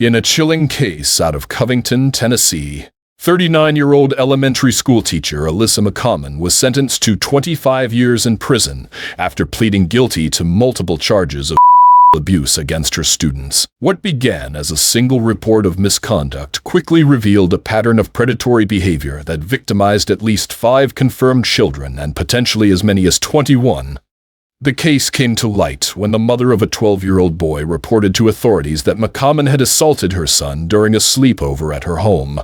In a chilling case out of Covington, Tennessee, 39-year-old elementary school teacher Alyssa McCommon was sentenced to 25 years in prison after pleading guilty to multiple charges of abuse against her students. What began as a single report of misconduct quickly revealed a pattern of predatory behavior that victimized at least 5 confirmed children and potentially as many as 21. The case came to light when the mother of a 12-year-old boy reported to authorities that McCommon had assaulted her son during a sleepover at her home.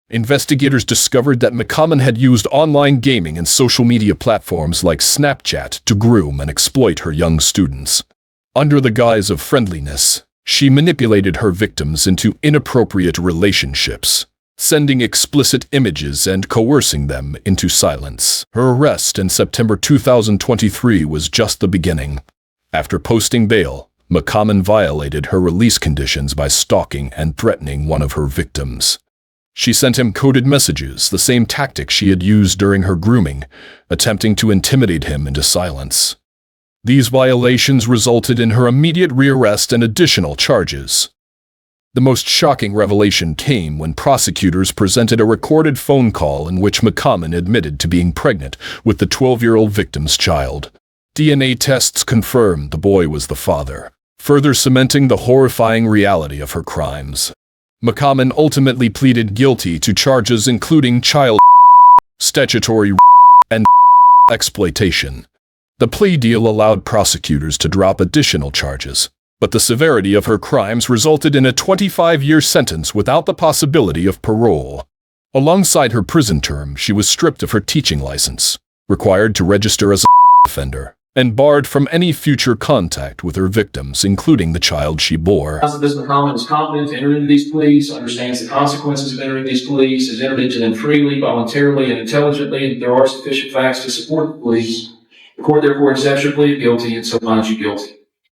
Investigators discovered that McCommon had used online gaming and social media platforms like Snapchat to groom and exploit her young students. Under the guise of friendliness, she manipulated her victims into inappropriate relationships, sending explicit images and coercing them into silence. Her arrest in September 2023 was just the beginning. After posting bail, McCommon violated her release conditions by stalking and threatening one of her victims. She sent him coded messages, the same tactic she had used during her grooming, attempting to intimidate him into silence. These violations resulted in her immediate rearrest and additional charges. The most shocking revelation came when prosecutors presented a recorded phone call in which McCommon admitted to being pregnant with the 12-year-old victim's child. DNA tests confirmed the boy was the father, further cementing the horrifying reality of her crimes. McCommon ultimately pleaded guilty to charges including child statutory and exploitation. The plea deal allowed prosecutors to drop additional charges, but the severity of her crimes resulted in a 25-year sentence without the possibility of parole. Alongside her prison term, she was stripped of her teaching license, required to register as a offender, and barred from any future contact with her victims, including the child she bore. Ms. McCommon is confident to enter into these pleas, understands the consequences of entering these pleas, has entered into them freely, voluntarily, and intelligently, and there are sufficient facts to support the pleas. The court therefore accepts your plea of guilty and so finds you guilty.